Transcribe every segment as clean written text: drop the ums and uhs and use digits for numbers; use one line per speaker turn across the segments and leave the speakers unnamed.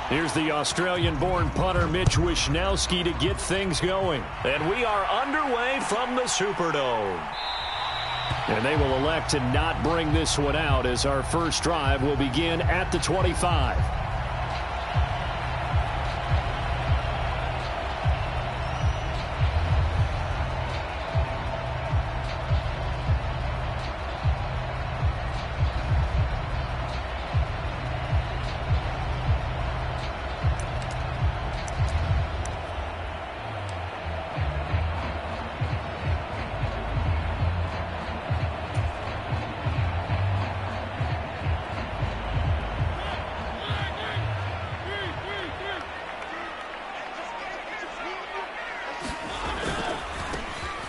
Here's the Australian-born punter Mitch Wishnowsky to get things going.
And we are underway from the Superdome.
And they will elect to not bring this one out as our first drive will begin at the 25.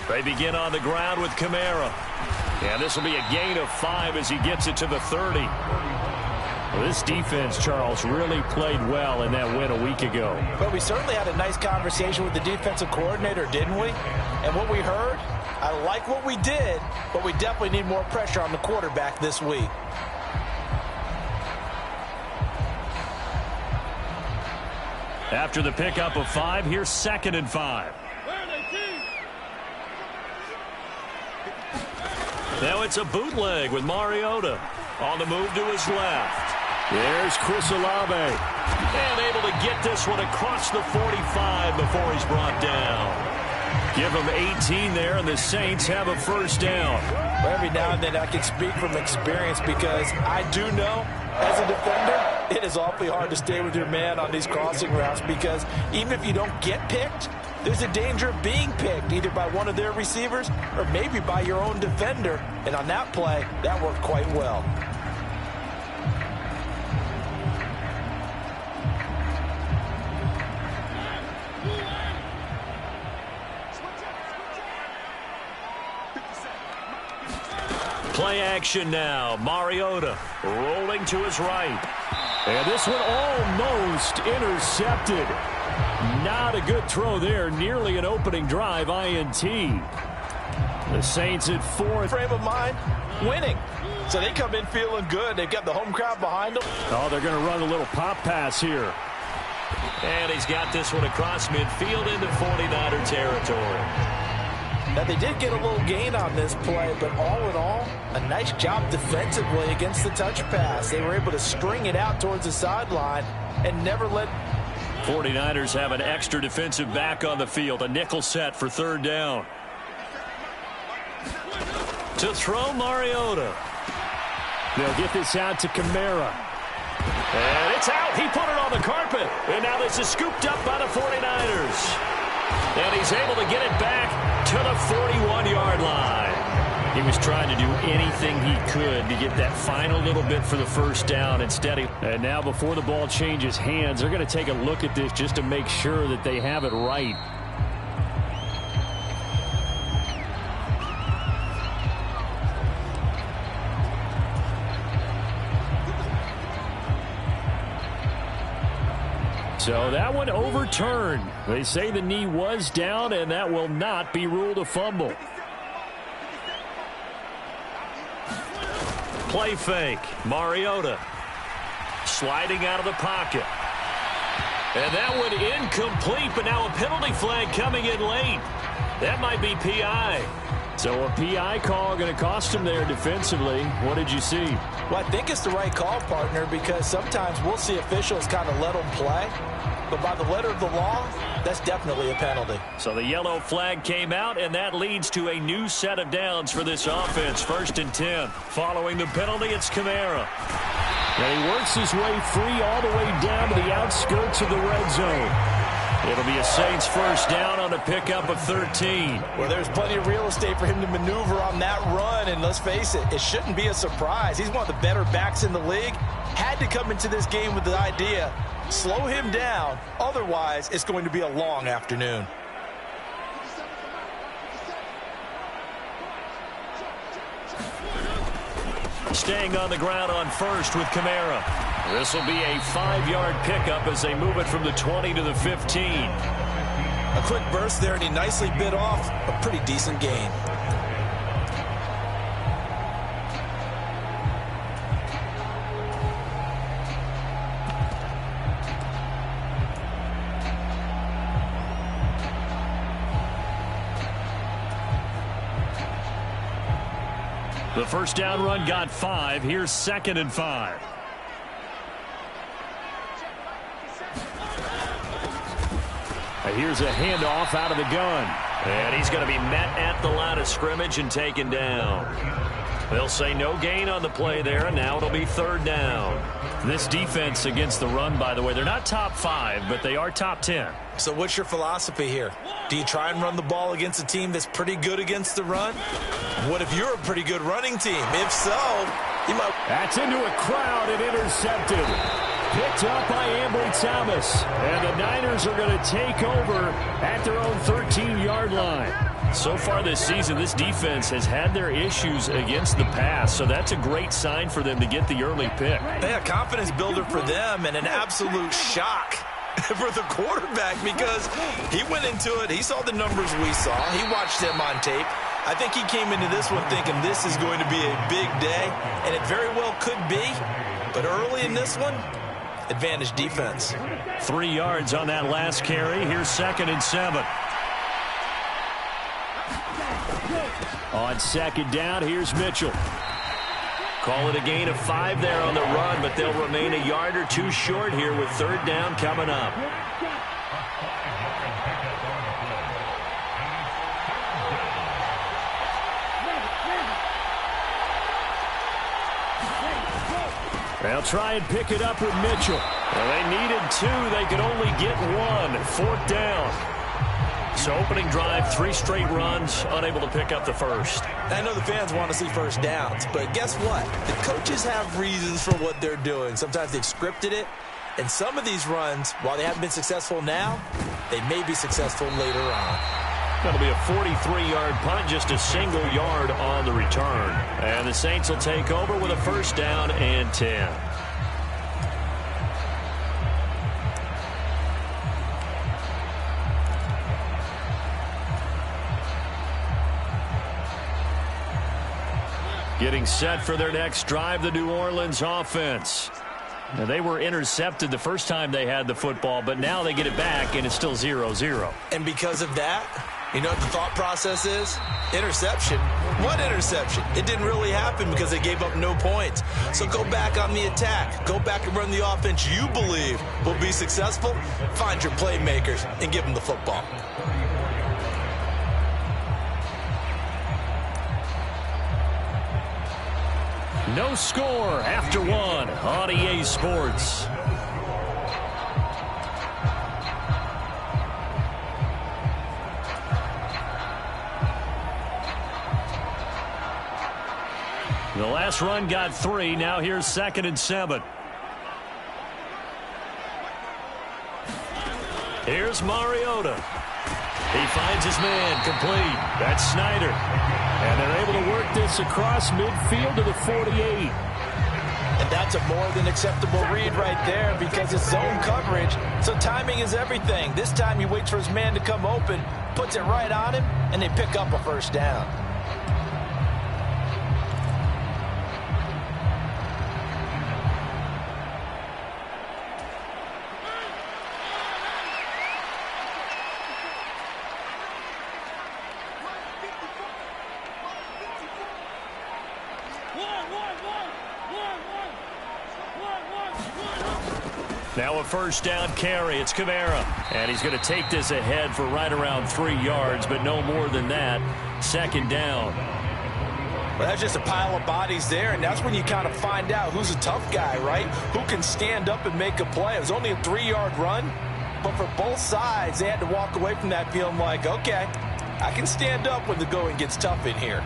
They begin on the ground with Kamara. And this will be a gain of 5 as he gets it to the 30.
Well, this defense, Charles, really played well in that win a week ago.
But we certainly had a nice conversation with the defensive coordinator, didn't we? And what we heard, I like what we did, but we definitely need more pressure on the quarterback this week.
After the pickup of 5, here's 2nd and 5.
Now it's a bootleg with Mariota on the move to his left.
There's Chris Olave.
And able to get this one across the 45 before he's brought down.
Give them 18 there, and the Saints have a first down.
Well, every now and then I can speak from experience because I do know, as a defender, it is awfully hard to stay with your man on these crossing routes because even if you don't get picked, there's a danger of being picked either by one of their receivers or maybe by your own defender. And on that play, that worked quite well.
Play action now. Mariota rolling to his right.
And this one almost intercepted. Not a good throw there. Nearly an opening drive INT. The Saints at 4.
Frame of mind, winning. So they come in feeling good. They've got the home crowd behind them.
Oh, they're going to run a little pop pass here.
And he's got this one across midfield into 49er territory.
Now, they did get a little gain on this play, but all in all, a nice job defensively against the touch pass. They were able to string it out towards the sideline and never let
49ers have an extra defensive back on the field. A nickel set for 3rd down.
To throw Mariota.
They'll get this out to Kamara.
And it's out. He put it on the carpet. And now this is scooped up by the 49ers. And he's able to get it back to the 41-yard line.
He was trying to do anything he could to get that final little bit for the first down. And now before the ball changes hands, they're going to take a look at this just to make sure that they have it right. So that one overturned. They say the knee was down, and that will not be ruled a fumble.
Play fake. Mariota sliding out of the pocket. And that one incomplete, but now a penalty flag coming in late. That might be PI.
So a PI call going to cost him there defensively. What did you see?
Well, I think it's the right call, partner, because sometimes we'll see officials kind of let them play. But by the letter of the law, that's definitely a penalty.
So the yellow flag came out, and that leads to a new set of downs for this offense. 1st and 10. Following the penalty, it's Kamara.
And he works his way free all the way down to the outskirts of the red zone.
It'll be a Saints first down on a pickup of 13.
Well, there's plenty of real estate for him to maneuver on that run, and let's face it, it shouldn't be a surprise. He's one of the better backs in the league. Had to come into this game with the idea, slow him down, otherwise it's going to be a long afternoon.
Staying on the ground on first with Kamara. This will be a 5-yard pickup as they move it from the 20 to the 15.
A quick burst there, and he nicely bit off a pretty decent gain.
The first down run got 5. Here's 2nd and 5. Here's a handoff out of the gun.
And he's going to be met at the line of scrimmage and taken down. They'll say no gain on the play there, and now it'll be 3rd down.
This defense against the run, by the way, they're not top 5, but they are top 10.
So what's your philosophy here? Do you try and run the ball against a team that's pretty good against the run? What if you're a pretty good running team? If so, you might...
That's into a crowd and intercepted. Picked up by Ambry Thomas. And the Niners are going to take over at their own 13-yard line. So far this season, this defense has had their issues against the pass, so that's a great sign for them to get the early pick.
Yeah, confidence builder for them and an absolute shock for the quarterback because he went into it. He saw the numbers we saw. He watched them on tape. I think he came into this one thinking this is going to be a big day, and it very well could be. But early in this one, advantage defense.
3 yards on that last carry. Here's 2nd and 7. On 2nd down, here's Mitchell.
Call it a gain of 5 there on the run, but they'll remain a yard or 2 short here with 3rd down coming up.
They'll try and pick it up with Mitchell. Well, they needed 2. They could only get 1. 4th down. So opening drive, 3 straight runs, unable to pick up the first.
I know the fans want to see first downs, but guess what? The coaches have reasons for what they're doing. Sometimes they've scripted it, and some of these runs, while they haven't been successful now, they may be successful later on.
That'll be a 43-yard punt, just a single yard on the return. And the Saints will take over with a 1st down and 10. Getting set for their next drive, the New Orleans offense. Now, they were intercepted the first time they had the football, but now they get it back, and it's still 0-0.
And because of that, you know what the thought process is? Interception. What interception? It didn't really happen because they gave up no points. So go back on the attack. Go back and run the offense you believe will be successful. Find your playmakers and give them the football.
No score after 1 on EA Sports. The last run got 3. Now here's 2nd and 7. Here's Mariota. He finds his man complete. That's Snyder. And they're able to work this across midfield to the 48.
And that's a more than acceptable read right there because it's zone coverage. So timing is everything. This time he waits for his man to come open, puts it right on him, and they pick up a 1st down.
Now a 1st down carry. It's Kamara. And he's going to take this ahead for right around 3 yards, but no more than that. 2nd down.
Well, that's just a pile of bodies there, and that's when you kind of find out who's a tough guy, right? Who can stand up and make a play. It was only a 3-yard run, but for both sides, they had to walk away from that feeling like, okay, I can stand up when the going gets tough in here.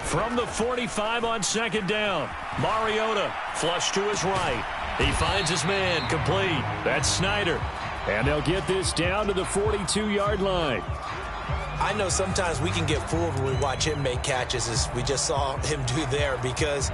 From the 45 on 2nd down, Mariota flush to his right. He finds his man complete. That's Snyder. And they'll get this down to the 42-yard line.
I know sometimes we can get fooled when we watch him make catches as we just saw him do there because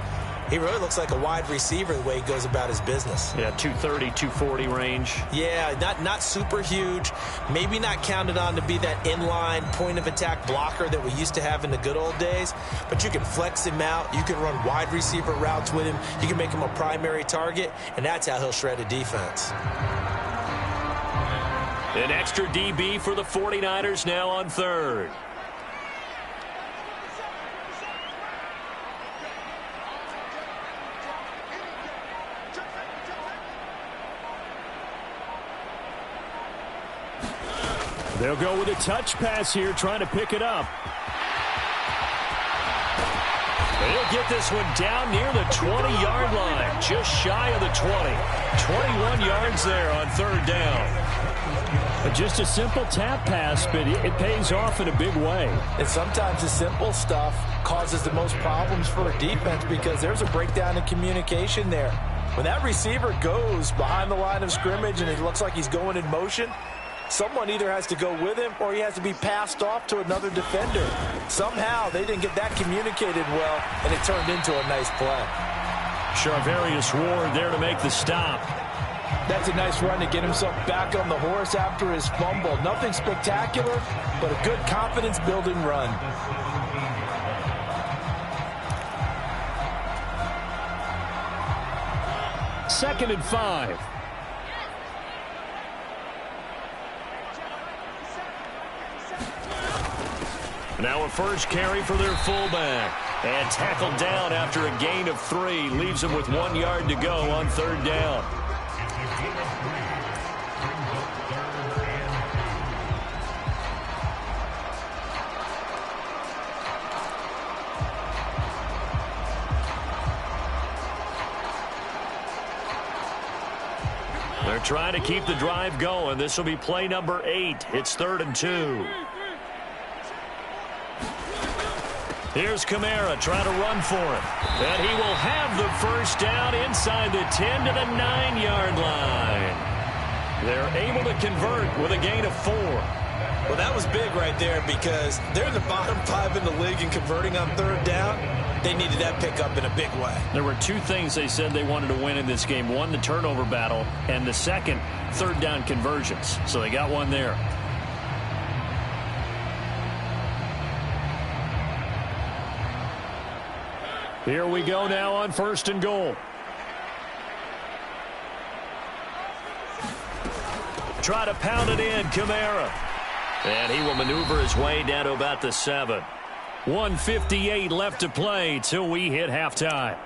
He really looks like a wide receiver the way he goes about his business.
Yeah, 230, 240 range.
Yeah, not super huge. Maybe not counted on to be that inline point-of-attack blocker that we used to have in the good old days. But you can flex him out. You can run wide receiver routes with him. You can make him a primary target, and that's how he'll shred a defense.
An extra DB for the 49ers now on third.
They'll go with a touch pass here, trying to pick it up.
They'll get this one down near the 20-yard line, just shy of the 20. 21 yards there on third down.
Just a simple tap pass, but it pays off in a big way.
And sometimes the simple stuff causes the most problems for a defense because there's a breakdown in communication there. When that receiver goes behind the line of scrimmage and it looks like he's going in motion, someone either has to go with him or he has to be passed off to another defender. Somehow they didn't get that communicated well, and it turned into a nice play.
Charvarius Ward there to make the stop.
That's a nice run to get himself back on the horse after his fumble. Nothing spectacular, but a good confidence-building run.
Second and 5.
Now a first carry for their fullback. And tackled down after a gain of 3. Leaves them with 1 yard to go on third down. They're trying to keep the drive going. This will be play number 8. It's 3rd and 2. Here's Kamara trying to run for it. And he will have the first down inside the 10 to the 9-yard line. They're able to convert with a gain of 4.
Well, that was big right there because they're in the bottom 5 in the league in converting on third down. They needed that pickup in a big way.
There were 2 things they said they wanted to win in this game. One, the turnover battle, and the second, third down conversions. So they got one there.
Here we go now on 1st and goal.
Try to pound it in, Kamara. And he will maneuver his way down to about the 7.
1:58 left to play till we hit halftime.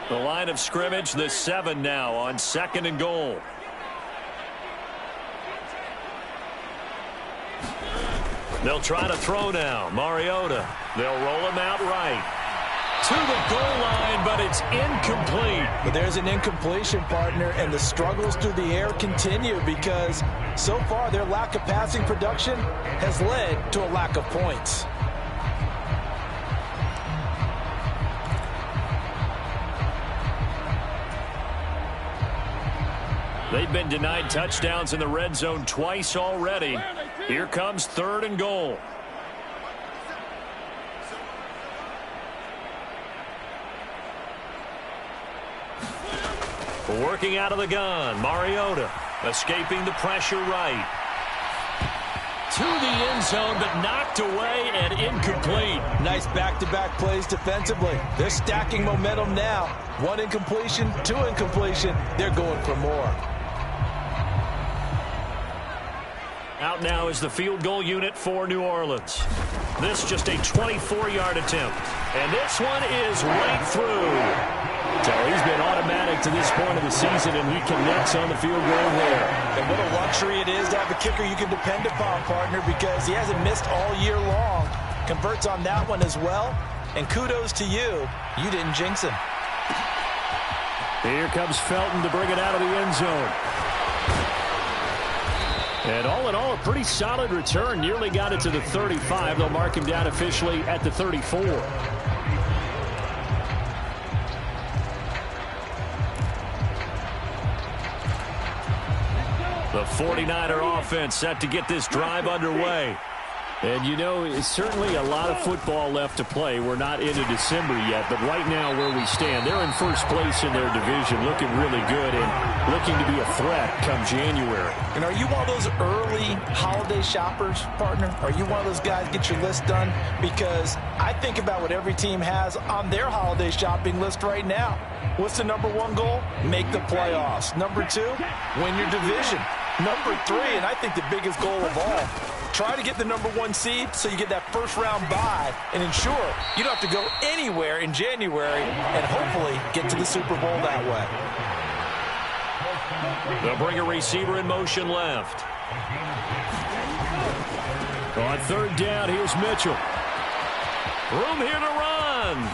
The line of scrimmage, the 7 now on 2nd and goal. They'll try to throw now. Mariota. They'll roll him out right. To the goal line, but it's incomplete.
But there's an incompletion, partner, and the struggles through the air continue because so far their lack of passing production has led to a lack of points.
They've been denied touchdowns in the red zone twice already. Here comes 3rd and goal. Working out of the gun, Mariota escaping the pressure right. To the end zone, but knocked away and incomplete.
Nice back-to-back plays defensively. They're stacking momentum now. 1 incompletion, 2 incompletion. They're going for more.
Out now is the field goal unit for New Orleans. This just a 24-yard attempt. And this one is right through.
So he's been automatic to this point of the season, and he connects on the field goal there.
And what a luxury it is to have a kicker you can depend upon, partner, because he hasn't missed all year long. Converts on that one as well. And kudos to you. You didn't jinx him.
Here comes Felton to bring it out of the end zone. And all in all, a pretty solid return. Nearly got it to the 35. They'll mark him down officially at the 34.
The 49er offense set to get this drive underway.
And, you know, it's certainly a lot of football left to play. We're not into December yet, but right now where we stand, they're in first place in their division, looking really good and looking to be a threat come January.
And are you one of those early holiday shoppers, partner? Are you one of those guys get your list done? Because I think about what every team has on their holiday shopping list right now. What's the number one goal? Make the playoffs. Number two, win your division. Number three, and I think the biggest goal of all, try to get the number one seed so you get that first round bye and ensure you don't have to go anywhere in January and hopefully get to the Super Bowl that way.
They'll bring a receiver in motion left.
On third down, here's Mitchell.
Room here to run.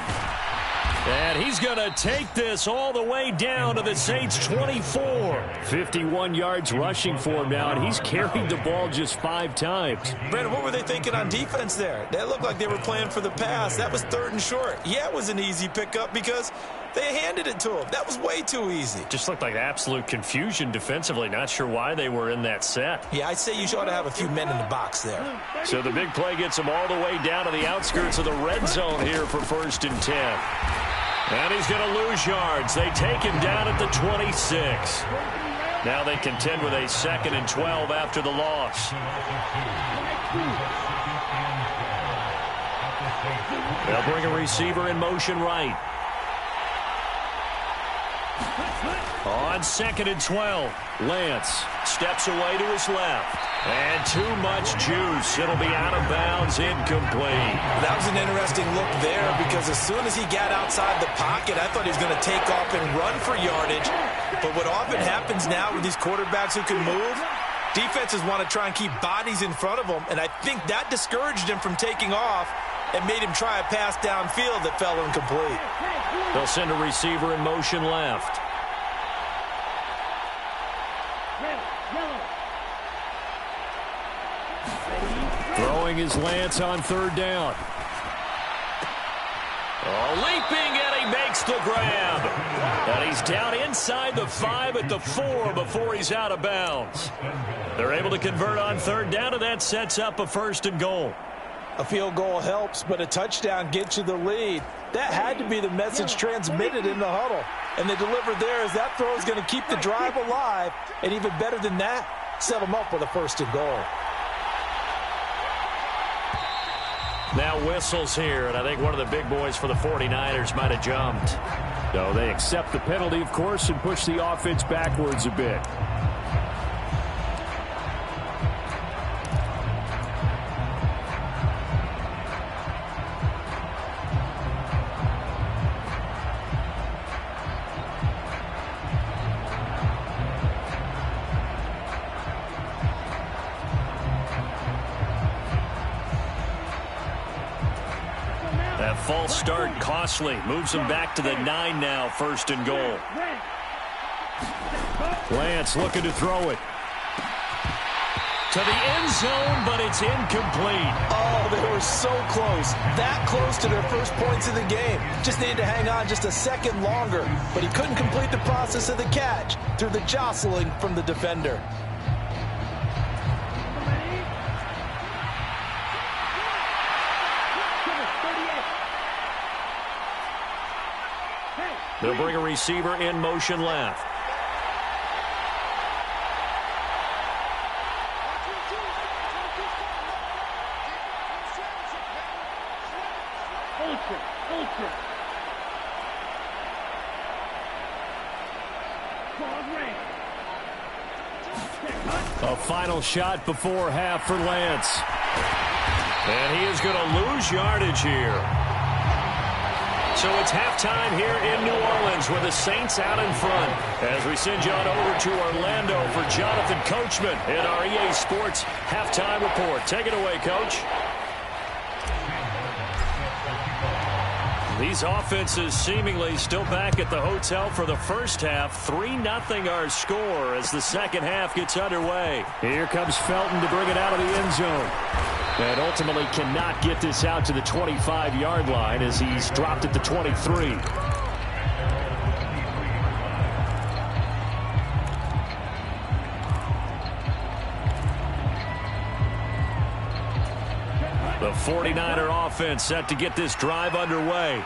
And he's going to take this all the way down to the Saints' 24.
51 yards rushing for him now, and he's carried the ball just 5 times.
Brandon, what were they thinking on defense there? That looked like they were playing for the pass. That was 3rd and short. Yeah, it was an easy pickup because they handed it to him. That was way too easy.
Just looked like absolute confusion defensively. Not sure why they were in that set.
Yeah, I'd say you ought to have a few men in the box there.
So the big play gets him all the way down to the outskirts of the red zone here for 1st and 10. And he's going to lose yards. They take him down at the 26. Now they contend with a 2nd and 12 after the loss. They'll bring a receiver in motion right. On 2nd and 12, Lance steps away to his left. And too much juice. It'll be out of bounds, incomplete.
That was an interesting look there because as soon as he got outside the pocket, I thought he was going to take off and run for yardage. But what often happens now with these quarterbacks who can move, defenses want to try and keep bodies in front of them, and I think that discouraged him from taking off and made him try a pass downfield that fell incomplete.
They'll send a receiver in motion left.
Throwing his Lance on 3rd down.
Oh, leaping, and he makes the grab. And he's down inside the 5 at the 4 before he's out of bounds. They're able to convert on 3rd down, and that sets up a 1st and goal.
A field goal helps, but a touchdown gets you the lead. That had to be the message transmitted in the huddle. And they delivered there as that throw is going to keep the drive alive. And even better than that, set them up with a 1st and goal.
Now whistles here, and I think one of the big boys for the 49ers might have jumped.
No, they accept the penalty, of course, and push the offense backwards a bit.
That false start costly. Moves him back to the 9 now, 1st and goal.
Lance looking to throw it.
To the end zone, but it's incomplete.
Oh, they were so close. That close to their first points of the game. Just needed to hang on just a second longer. But he couldn't complete the process of the catch through the jostling from the defender.
They'll bring a receiver in motion left.
A final shot before half for Lance.
And he is going to lose yardage here. So it's halftime here in New Orleans with the Saints out in front. As we send you on over to Orlando for Jonathan Coachman in our EA Sports Halftime Report. Take it away, Coach. These offenses seemingly still back at the hotel for the first half. 3-0 our score as the second half gets underway.
Here comes Felton to bring it out of the end zone. And ultimately cannot get this out to the 25-yard line as he's dropped at the 23.
The 49er offense set to get this drive underway.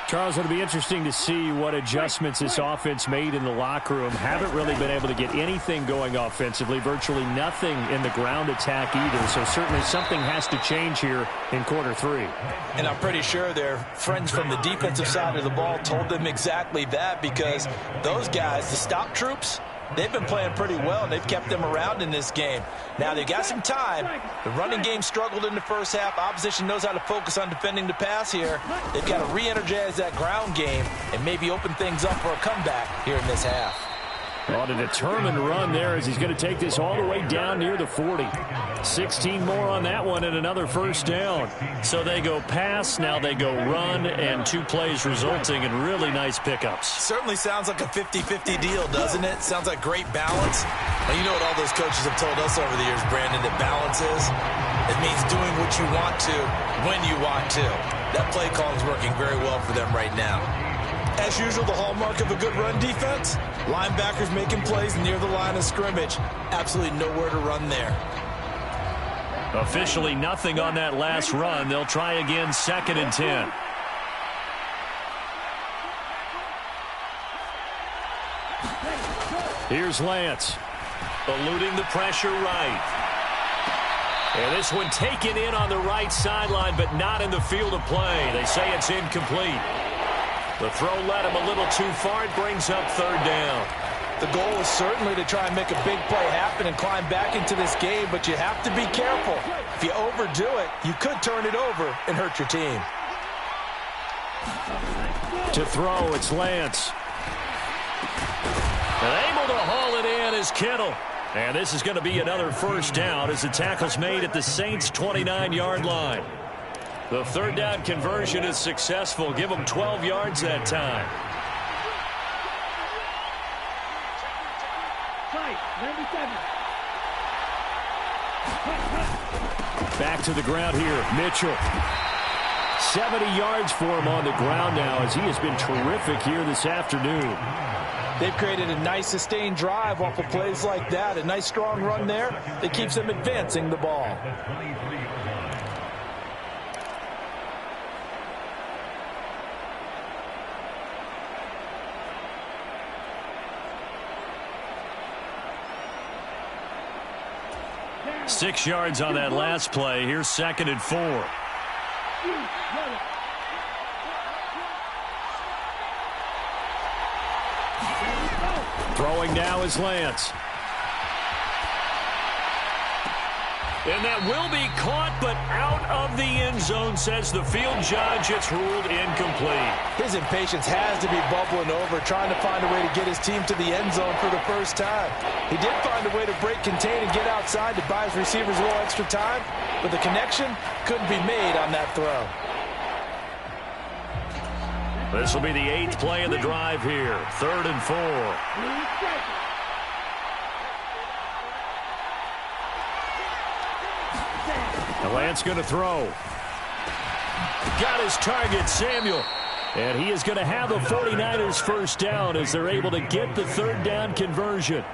Charles, it'll be interesting to see what adjustments this offense made in the locker room. Haven't really been able to get anything going offensively, virtually nothing in the ground attack either. So certainly something has to change here in quarter three.
And I'm pretty sure their friends from the defensive side of the ball told them exactly that, because those guys, the stop troops, they've been playing pretty well, and they've kept them around in this game. Now, they've got some time. The running game struggled in the first half. Opposition knows how to focus on defending the pass here. They've got to re-energize that ground game and maybe open things up for a comeback here in this half.
On a determined run there as he's going to take this all the way down near the 40. 16 more on that one and another first down.
So they go pass, now they go run, and 2 plays resulting in really nice pickups.
Certainly sounds like a 50-50 deal, doesn't it? Sounds like great balance. Well, you know what all those coaches have told us over the years, Brandon, that balance is? It means doing what you want to when you want to. That play call is working very well for them right now. As usual, the hallmark of a good run defense, linebackers making plays near the line of scrimmage. Absolutely nowhere to run there.
Officially nothing on that last run. They'll try again, 2nd and 10.
Here's Lance.
Eluding the pressure right. And this one taken in on the right sideline, but not in the field of play. They say it's incomplete. The throw led him a little too far. It brings up 3rd down.
The goal is certainly to try and make a big play happen and climb back into this game, but you have to be careful. If you overdo it, you could turn it over and hurt your team.
To throw, it's Lance.
And able to haul it in is Kittle. And this is going to be another first down as the tackle's made at the Saints' 29-yard line. The 3rd down conversion is successful. Give them 12 yards that time.
Back to the ground here, Mitchell. 70 yards for him on the ground now as he has been terrific here this afternoon.
They've created a nice sustained drive off of plays like that. A nice strong run there that keeps them advancing the ball.
Six yards on that last play. Here's 2nd and 4.
Throwing now is Lance.
And that will be caught, but out of the end zone, says the field judge. It's ruled incomplete.
His impatience has to be bubbling over, trying to find a way to get his team to the end zone for the first time. He did find a way to break, contain, and get outside to buy his receivers a little extra time, but the connection couldn't be made on that throw.
This will be the 8th play of the drive here. 3rd and 4.
Lance going to throw.
Got his target, Samuel.
And he is going to have the 49ers first down as they're able to get the 3rd down conversion.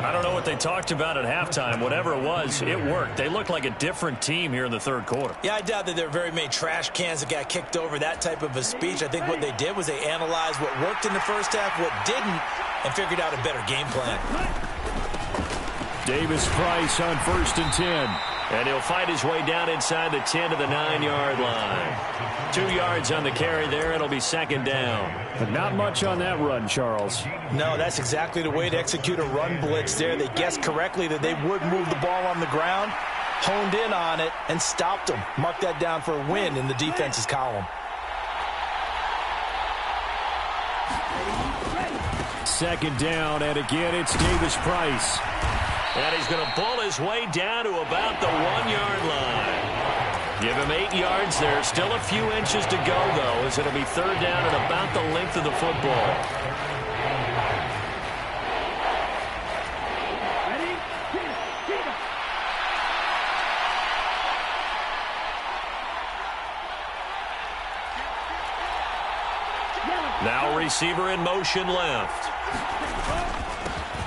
I don't know what they talked about at halftime. Whatever it was, it worked. They looked like a different team here in the 3rd quarter.
Yeah, I doubt that there were very many trash cans that got kicked over, that type of a speech. I think what they did was they analyzed what worked in the first half, what didn't, and figured out a better game plan.
Davis-Price on 1st and 10.
And he'll fight his way down inside the 10 to the 9-yard line. 2 yards on the carry there. It'll be 2nd down.
But not much on that run, Charles.
No, that's exactly the way to execute a run blitz there. They guessed correctly that they would move the ball on the ground, honed in on it, and stopped them. Mark that down for a win in the defense's column.
2nd down, and again it's Davis-Price.
And he's going to ball his way down to about the 1-yard line. Give him 8 yards there. Still a few inches to go, though, as it'll be 3rd down and about the length of the football. Now receiver in motion left.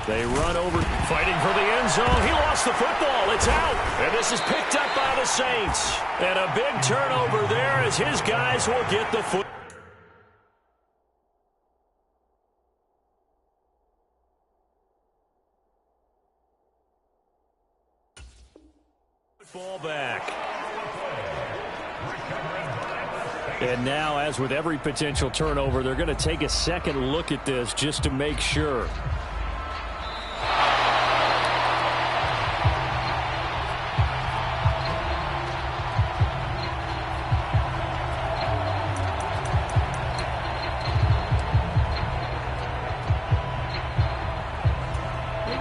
They run over, fighting for the end zone. He lost the football. It's out. And this is picked up by the Saints. And a big turnover there as his guys will get the football back. And now, as with every potential turnover, they're going to take a second look at this just to make sure.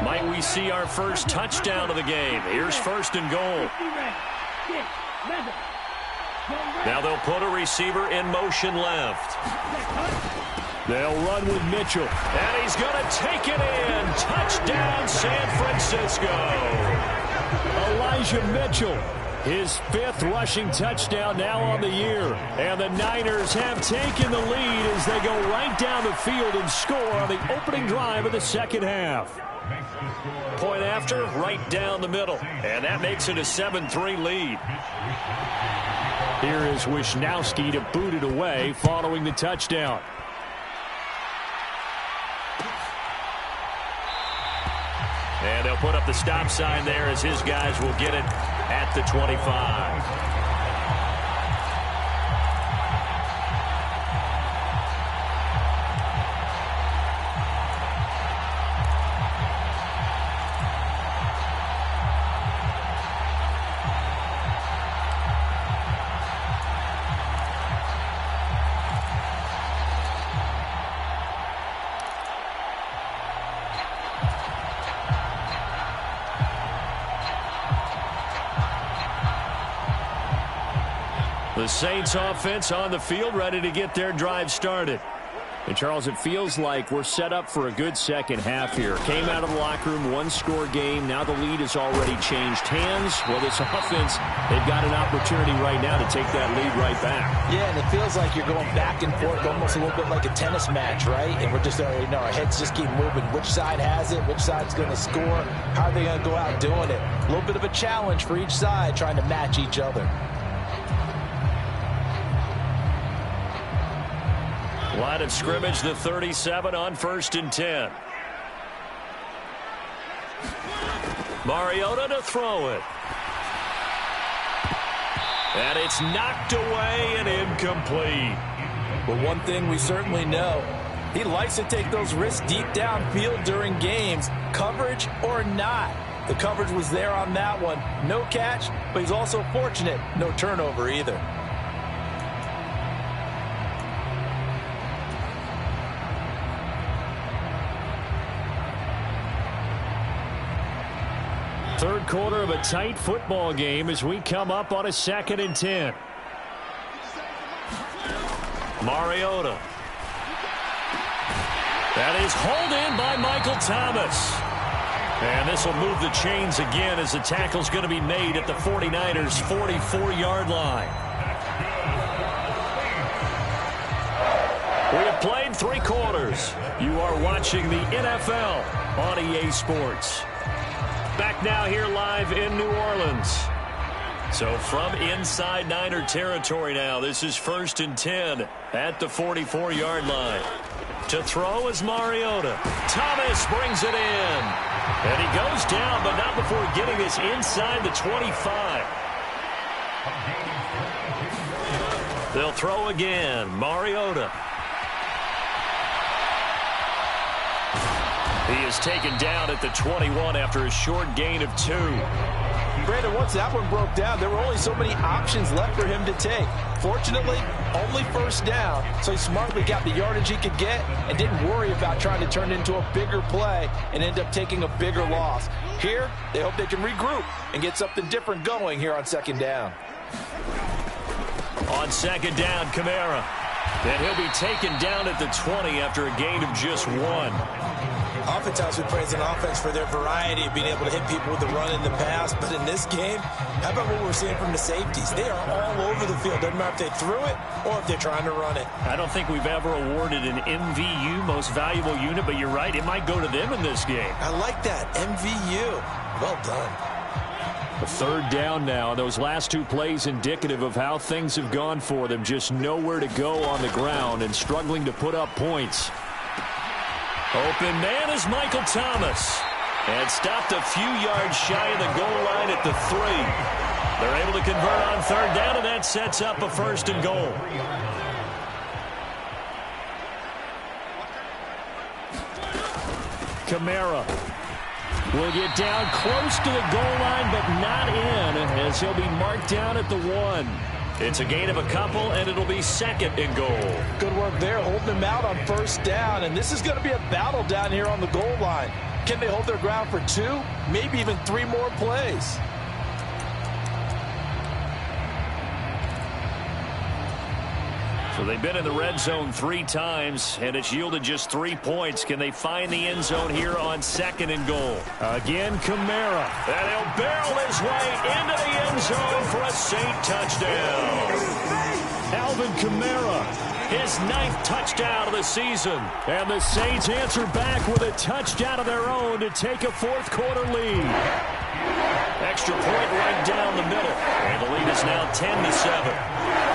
Might we see our first touchdown of the game? Here's first and goal. Now they'll put a receiver in motion left. They'll run with Mitchell. And he's going to take it in. Touchdown, San Francisco. Elijah Mitchell, his 5th rushing touchdown now on the year. And the Niners have taken the lead as they go right down the field and score on the opening drive of the second half. Point after, right down the middle. And that makes it a 7-3 lead. Here is Wisnowski to boot it away following the touchdown. And they'll put up the stop sign there as his guys will get it at the 25. The Saints offense on the field, ready to get their drive started. And, Charles, it feels like we're set up for a good second half here. Came out of the locker room, one-score game. Now the lead has already changed hands. Well, this offense, they've got an opportunity right now to take that lead right back. Yeah, and it feels like you're going back and forth, almost a little bit like a tennis match, right? And we're just, our heads just keep moving. Which side has it? Which side's going to score? How are they going to go out doing it? A little bit of a challenge for each side, trying to match each other. Line of scrimmage, the 37 on 1st and 10. Mariota to throw it. And it's knocked away and incomplete. But one thing we certainly know, he likes to take those risks deep downfield during games, coverage or not. The coverage was there on that one. No catch, but he's also fortunate. No turnover either. Third quarter of a tight football game as we come up on a 2nd and 10. Mariota. That is hauled in by Michael Thomas. And this will move the chains again as the tackle's going to be made at the 49ers' 44-yard line. We have played 3 quarters. You are watching the NFL on EA Sports. Back now here live in New Orleans. So from inside Niner territory now, this is 1st and 10 at the 44-yard line. To throw is Mariota. Thomas brings it in. And he goes down, but not before getting this inside the 25. They'll throw again. Mariota. He is taken down at the 21 after a short gain of 2. Brandon, once that one broke down, there were only so many options left for him to take. Fortunately, only 1st down, so he smartly got the yardage he could get and didn't worry about trying to turn it into a bigger play and end up taking a bigger loss. Here, they hope they can regroup and get something different going here on 2nd down. On 2nd down, Kamara.
And he'll be taken down at the 20 after a gain of just 1.
Oftentimes we praise an offense for their variety of being able to hit people with the run in the pass. But in this game, how about what we're seeing from the safeties? They are all over the field. Doesn't matter if they threw it or if they're trying to run it.
I don't think we've ever awarded an MVU, most valuable unit, but you're right, it might go to them in this game.
I like that, MVU. Well done.
A third down now. Those last two plays indicative of how things have gone for them. Just nowhere to go on the ground and struggling to put up points.
Open man is Michael Thomas. And stopped a few yards shy of the goal line at the 3. They're able to convert on third down, and that sets up a 1st and goal.
Kamara will get down close to the goal line, but not in, as he'll be marked down at the 1.
It's a gain of a couple, and it'll be 2nd and goal.
Good work there, holding them out on 1st down. And this is going to be a battle down here on the goal line. Can they hold their ground for 2, maybe even 3 more plays?
So they've been in the red zone 3 times, and it's yielded just 3 points. Can they find the end zone here on 2nd and goal?
Again, Kamara.
And he'll barrel his way into the end zone for a Saint touchdown.
Alvin Kamara,
his 9th touchdown of the season.
And the Saints answer back with a touchdown of their own to take a 4th quarter lead.
Extra point right down the middle. And the lead is now 10-7.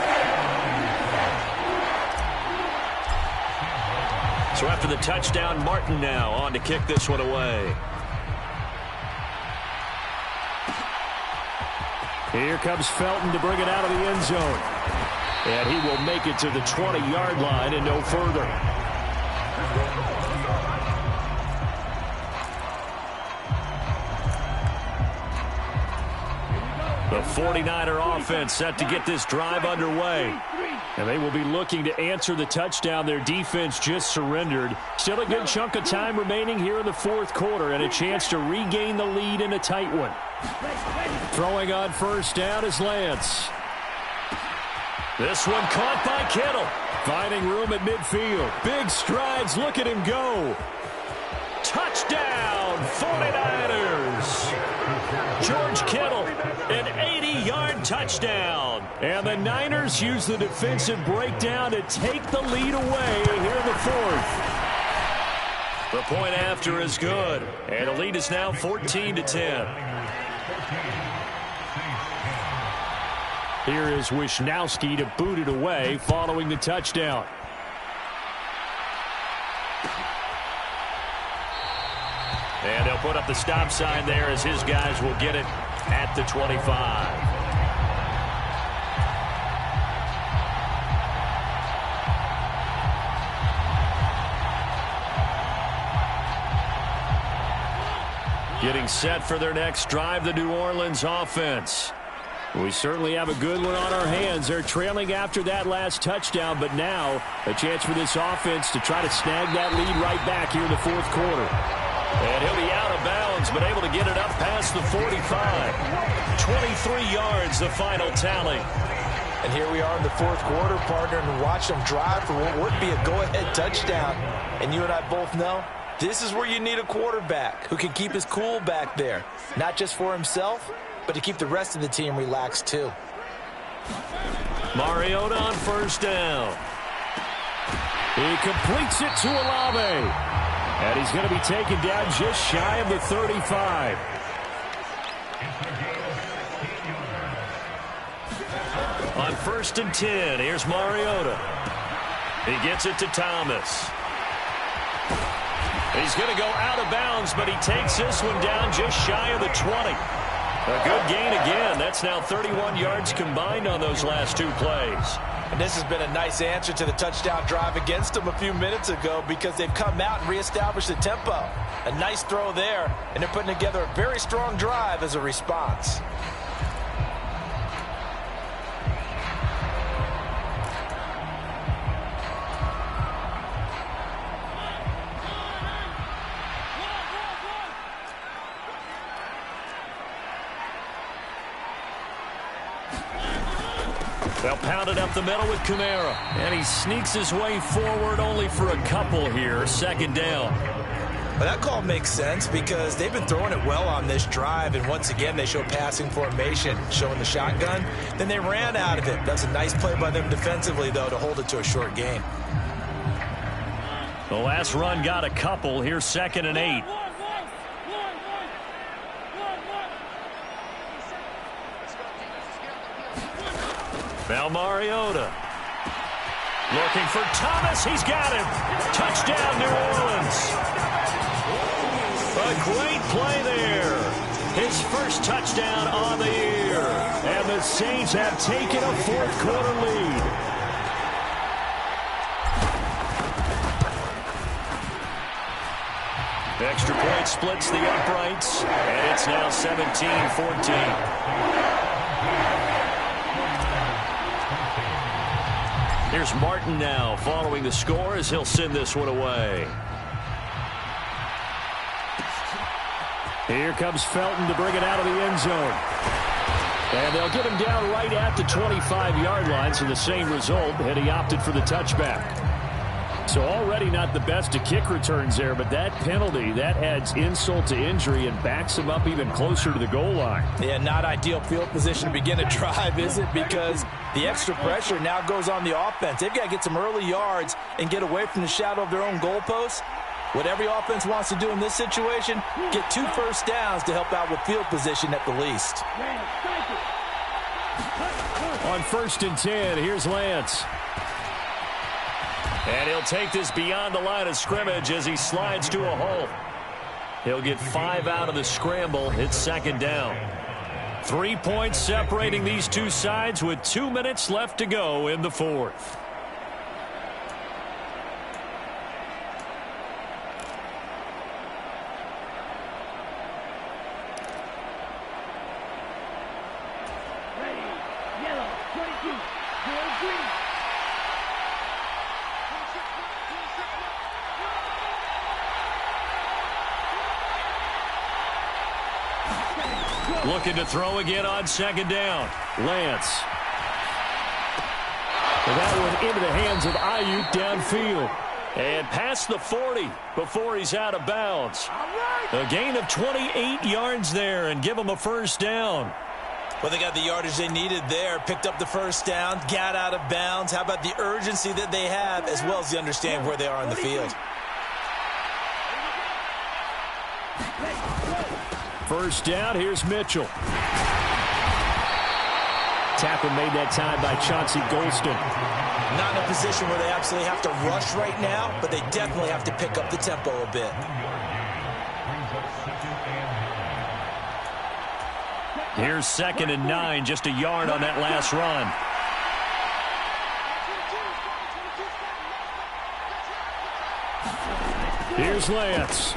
So after the touchdown, Martin now on to kick this one away.
Here comes Felton to bring it out of the end zone. And he will make it to the 20-yard line and no further.
The 49er offense set to get this drive underway.
And they will be looking to answer the touchdown their defense just surrendered. Still a good chunk of time remaining here in the 4th quarter and a chance to regain the lead in a tight one. Throwing on 1st down is Lance.
This one caught by Kittle.
Finding room at midfield. Big strides. Look at him go.
Touchdown, 49ers. George Kittle, an 80-yard touchdown.
And the Niners use the defensive breakdown to take the lead away here in the 4th.
The point after is good. And the lead is now 14-10.
Here is Wisnowski to boot it away following the touchdown.
And they'll put up the stop sign there as his guys will get it at the 25. Getting set for their next drive, the New Orleans offense.
We certainly have a good one on our hands. They're trailing after that last touchdown, but now a chance for this offense to try to snag that lead right back here in the 4th quarter.
And he'll be out of bounds, but able to get it up past the 45. 23 yards, the final tally.
And here we are in the 4th quarter, partner, and watch them drive for what would be a go-ahead touchdown. And you and I both know this is where you need a quarterback who can keep his cool back there, not just for himself, but to keep the rest of the team relaxed too.
Mariota on 1st down.
He completes it to Olave. And he's going to be taken down just shy of the 35.
On 1st and 10, here's Mariota. He gets it to Thomas. He's going to go out of bounds, but he takes this one down just shy of the 20. A good gain again. That's now 31 yards combined on those last 2 plays.
And this has been a nice answer to the touchdown drive against them a few minutes ago because they've come out and reestablished the tempo. A nice throw there, and they're putting together a very strong drive as a response.
They'll pound it up the middle with Kamara. And he sneaks his way forward only for a couple here. Second down.
But that call makes sense because they've been throwing it well on this drive, and once again they show passing formation, showing the shotgun. Then they ran out of it. That's a nice play by them defensively, though, to hold it to a short gain.
The last run got a couple. Here's 2nd and 8. Now Mariota. Looking for Thomas. He's got him. Touchdown, New Orleans. A great play there. His first touchdown on the year.
And the Saints have taken a fourth-quarter lead.
Extra point splits the uprights, and it's now 17-14. Here's Martin now following the score as he'll send this one away.
Here comes Felton to bring it out of the end zone. And they'll get him down right at the 25-yard line, so the same result, and he opted for the touchback. So already not the best of kick returns there, but that penalty, that adds insult to injury and backs him up even closer to the goal line.
Yeah, not ideal field position to begin a drive, is it? Because the extra pressure now goes on the offense. They've got to get some early yards and get away from the shadow of their own goalposts. What every offense wants to do in this situation, get 2 first downs to help out with field position at the least.
On 1st and 10, here's Lance.
And he'll take this beyond the line of scrimmage as he slides to a hole. He'll get 5 out of the scramble. It's 2nd down. 3 points separating these two sides with 2 minutes left to go in the 4th. Looking to throw again on 2nd down.
Lance. And that one into the hands of Ayuk downfield.
And past the 40 before he's out of bounds. A gain of 28 yards there and give him a first down.
Well, they got the yardage they needed there, picked up the first down, got out of bounds. How about the urgency that they have as well as the understanding where they are on the field?
First down, here's Mitchell. Tackle made that time by Chauncey Golston.
Not in a position where they absolutely have to rush right now, but they definitely have to pick up the tempo a bit.
Here's 2nd and 9, just a yard on that last run.
Here's Lance.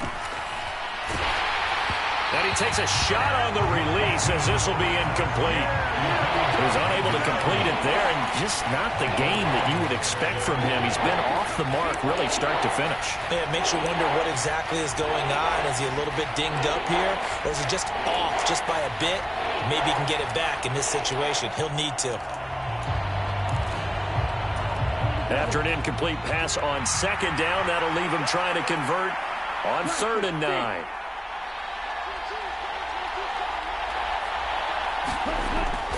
And he takes a shot on the release as this will be incomplete. He was unable to complete it there, and just not the game that you would expect from him. He's been off the mark really start to finish.
Yeah, it makes you wonder what exactly is going on. Is he a little bit dinged up here, or is he just off just by a bit? Maybe he can get it back in this situation. He'll need to.
After an incomplete pass on 2nd down, that'll leave him trying to convert on 3rd and 9.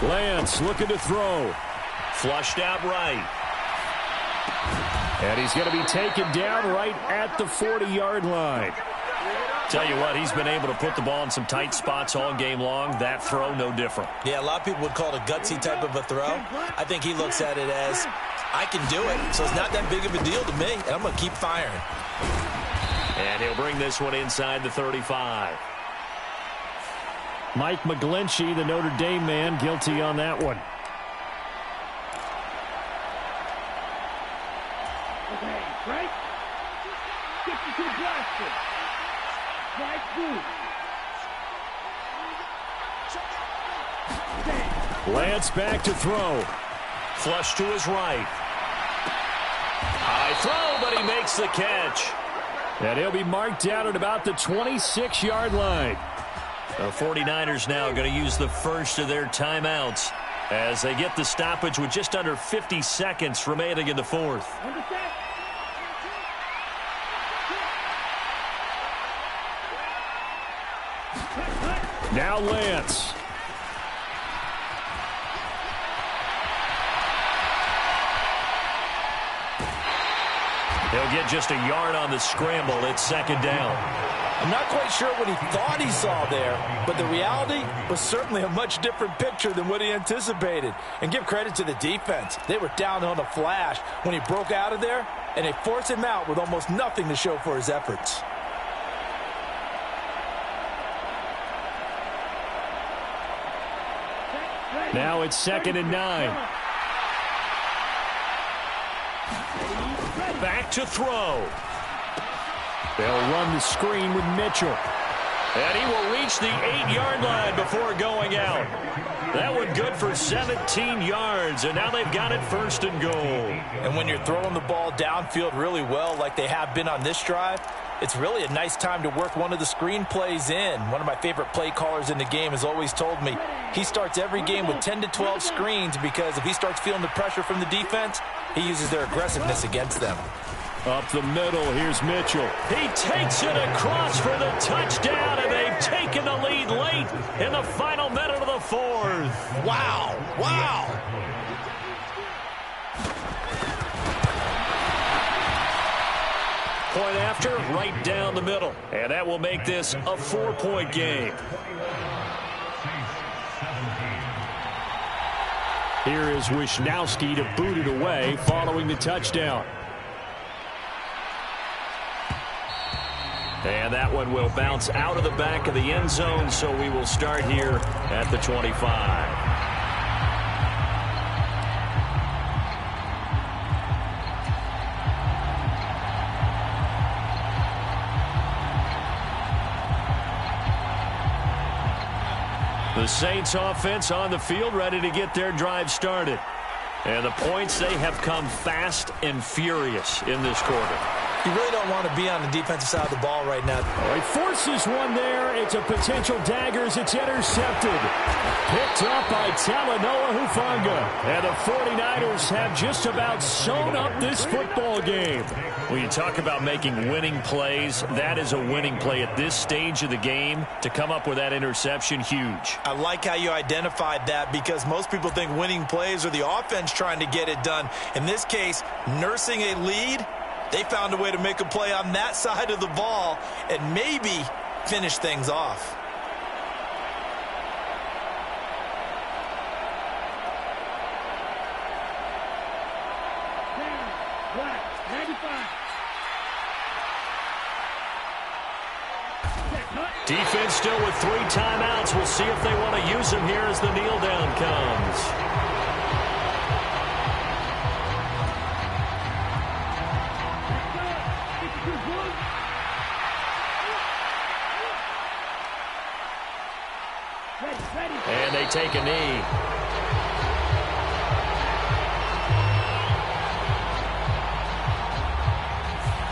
Lance looking to throw.
Flushed out right.
And he's going to be taken down right at the 40-yard line.
Tell you what, he's been able to put the ball in some tight spots all game long. That throw, no different.
Yeah, a lot of people would call it a gutsy type of a throw. I think he looks at it as, I can do it, so it's not that big of a deal to me, and I'm going to keep firing.
And he'll bring this one inside the 35.
Mike McGlinchey, the Notre Dame man, guilty on that one.
Okay, right? Get you to the blaster.
Lance back to throw.
Flush to his right. High throw, but he makes the catch.
And he'll be marked down at about the 26-yard line.
The 49ers now going to use the first of their timeouts as they get the stoppage with just under 50 seconds remaining in the fourth.
Now Lance.
He'll get just a yard on the scramble. It's second down.
I'm not quite sure what he thought he saw there, but the reality was certainly a much different picture than what he anticipated. And give credit to the defense. They were down on a flash when he broke out of there, and they forced him out with almost nothing to show for his efforts.
Now it's 2nd and 9.
Back to throw.
They'll run the screen with Mitchell.
And he will reach the 8-yard line before going out. That one good for 17 yards, and now they've got it 1st and goal.
And when you're throwing the ball downfield really well like they have been on this drive, it's really a nice time to work one of the screen plays in. One of my favorite play callers in the game has always told me he starts every game with 10 to 12 screens because if he starts feeling the pressure from the defense, he uses their aggressiveness against them.
Up the middle, here's Mitchell.
He takes it across for the touchdown, and they've taken the lead late in the final minute of the fourth.
Wow, wow.
Point after, right down the middle. And that will make this a 4-point game.
Here is Wisnowski to boot it away following the touchdown.
And that one will bounce out of the back of the end zone, so we will start here at the 25. The Saints offense on the field, ready to get their drive started. And the points, they have come fast and furious in this quarter.
You really don't want to be on the defensive side of the ball right now.
Oh, he forces one there. It's a potential dagger as it's intercepted. Picked up by Talanoa Hufanga. And the 49ers have just about sewn up this football game.
When you talk about making winning plays, that is a winning play at this stage of the game. To come up with that interception, huge.
I like how you identified that because most people think winning plays are the offense trying to get it done. In this case, nursing a lead, they found a way to make a play on that side of the ball and maybe finish things off.
Defense still with 3 timeouts. We'll see if they want to use them here as the kneel down comes. And they take a knee.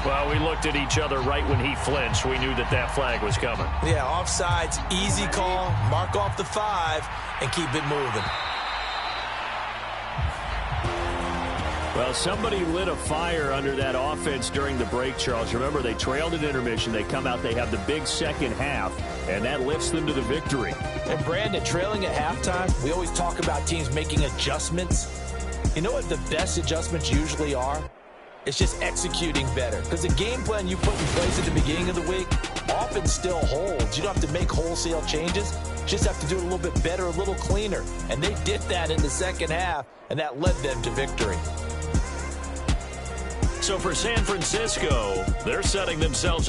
Well, we looked at each other right when he flinched. We knew that that flag was coming.
Yeah, offsides, easy call. Mark off the 5 and keep it moving.
Well, somebody lit a fire under that offense during the break, Charles. Remember, they trailed at intermission. They come out, they have the big second half, and that lifts them to the victory.
And, Brandon, trailing at halftime, we always talk about teams making adjustments. You know what the best adjustments usually are? It's just executing better. Because the game plan you put in place at the beginning of the week often still holds. You don't have to make wholesale changes. You just have to do it a little bit better, a little cleaner. And they did that in the second half, and that led them to victory.
So for San Francisco, they're setting themselves up